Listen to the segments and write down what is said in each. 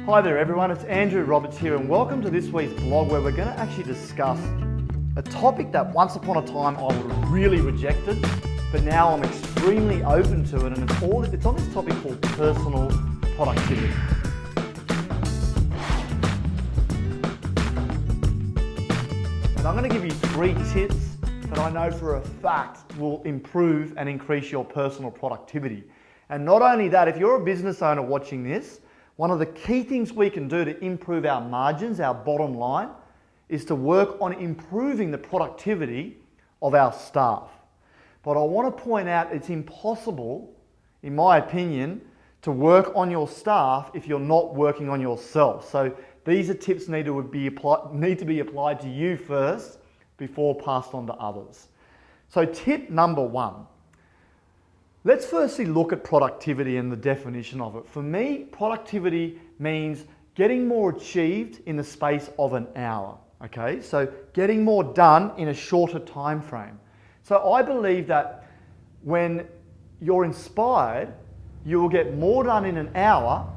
Hi there everyone, it's Andrew Roberts here and welcome to this week's blog where we're going to actually discuss a topic that once upon a time I would have really rejected, but now I'm extremely open to it, and it's on this topic called personal productivity. And I'm going to give you 3 tips that I know for a fact will improve and increase your personal productivity. And not only that, if you're a business owner watching this, one of the key things we can do to improve our margins, our bottom line, is to work on improving the productivity of our staff. But I want to point out it's impossible, in my opinion, to work on your staff if you're not working on yourself. So these are tips need to be applied to you first before passed on to others. So tip number 1. Let's firstly look at productivity and the definition of it. For me, productivity means getting more achieved in the space of an hour. Okay, so getting more done in a shorter time frame. So I believe that when you're inspired, you will get more done in an hour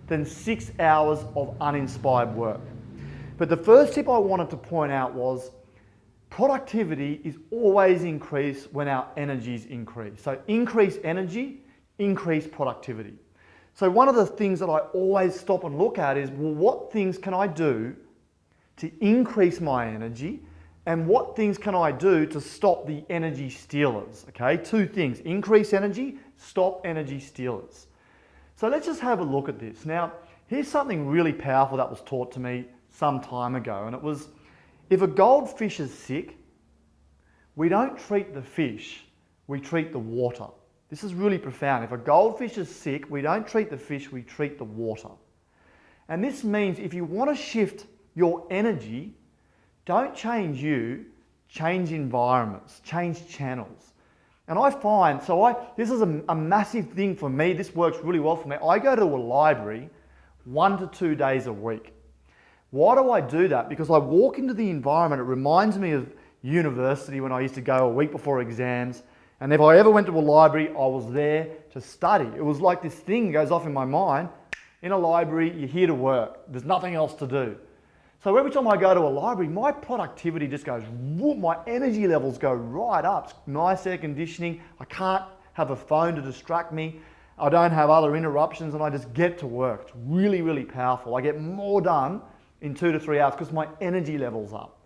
than 6 hours of uninspired work. But the first tip I wanted to point out was productivity is always increased when our energies increase. So increase energy, increase productivity. So one of the things that I always stop and look at is, well, what things can I do to increase my energy, and what things can I do to stop the energy stealers? Okay, 2 things: increase energy, stop energy stealers. So let's just have a look at this. Now, here's something really powerful that was taught to me some time ago, and it was, if a goldfish is sick, we don't treat the fish, we treat the water. This is really profound. If a goldfish is sick, we don't treat the fish, we treat the water. And this means if you want to shift your energy, don't change you, change environments, change channels. And I find, this is a massive thing for me, this works really well for me. I go to a library 1 to 2 days a week. Why do I do that? Because I walk into the environment, it reminds me of university when I used to go a week before exams, and if I ever went to a library, I was there to study. It was like this thing goes off in my mind. In a library, you're here to work. There's nothing else to do. So every time I go to a library, my productivity just goes whoop, my energy levels go right up. It's nice air conditioning. I can't have a phone to distract me. I don't have other interruptions, and I just get to work. It's really, really powerful. I get more done in 2 to 3 hours because my energy level's up.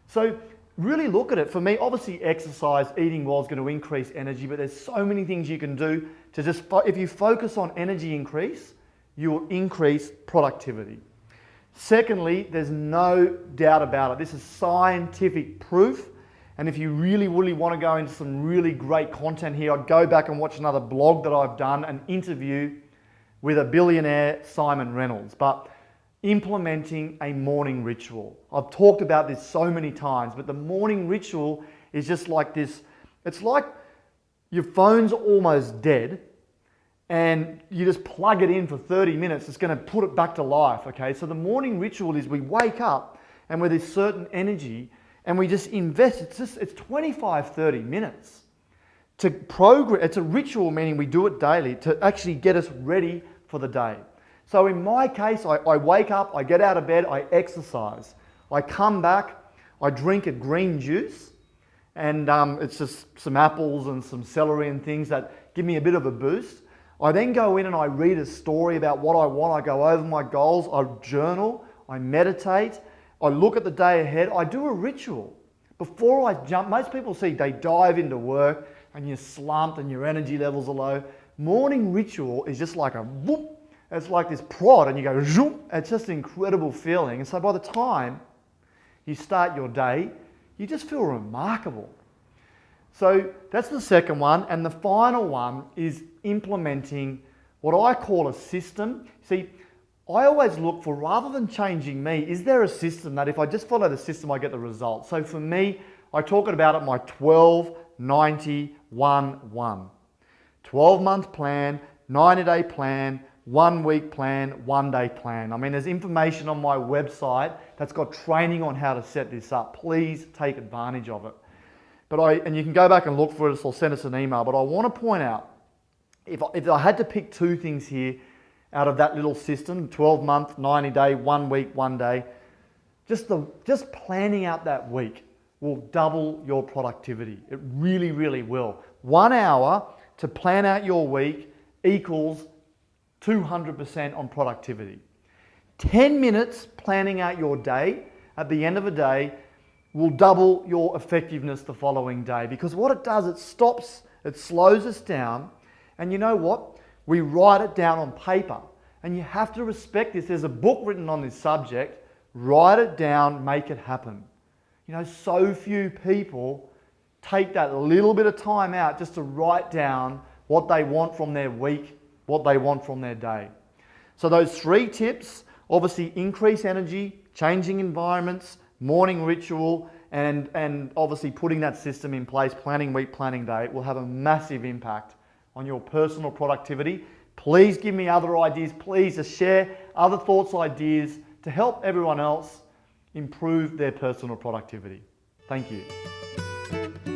So really look at it. For me, obviously exercise, eating well is going to increase energy, but there's so many things you can do to just, if you focus on energy increase, you will increase productivity. Secondly, there's no doubt about it. This is scientific proof. And if you really, really want to go into some really great content here, I'd go back and watch another blog that I've done, an interview with a billionaire, Simon Reynolds. But implementing a morning ritual. I've talked about this so many times, but the morning ritual is just like this. It's like your phone's almost dead and you just plug it in for 30 minutes. It's going to put it back to life, okay? So the morning ritual is we wake up and with this certain energy and we just invest. It's 25, 30 minutes to progress. It's a ritual, meaning we do it daily to actually get us ready for the day. So in my case, I wake up, I get out of bed, I exercise. I come back, I drink a green juice, and it's just some apples and some celery and things that give me a bit of a boost. I then go in and I read a story about what I want. I go over my goals, I journal, I meditate, I look at the day ahead, I do a ritual. Before I jump, most people see they dive into work and you're slumped and your energy levels are low. Morning ritual is just like a whoop. It's like this prod and you go zoom. It's just an incredible feeling. And so by the time you start your day, you just feel remarkable. So that's the second one. And the final one is implementing what I call a system. See, I always look for, rather than changing me, is there a system that if I just follow the system, I get the result? So for me, I talk about it my 12-90-1-1. 12-month plan, 90-day plan, 1-week plan, 1-day plan. I mean, there's information on my website that's got training on how to set this up. Please take advantage of it. And you can go back and look for it, or send us an email. But I want to point out, if I had to pick 2 things here, out of that little system, 12-month, 90-day, 1 week, 1 day. Just planning out that week will double your productivity. It really, really will. 1 hour to plan out your week equals 200% on productivity. 10 minutes planning out your day at the end of a day will double your effectiveness the following day, because what it does, it slows us down, and you know what? We write it down on paper, and you have to respect this. There's a book written on this subject. Write it down, make it happen. You know, so few people take that little bit of time out just to write down what they want from their week, what they want from their day. So those 3 tips, obviously increase energy, changing environments, morning ritual, and obviously putting that system in place, planning week, planning day, will have a massive impact on your personal productivity. Please give me other ideas. Please just share other thoughts, ideas to help everyone else improve their personal productivity. Thank you.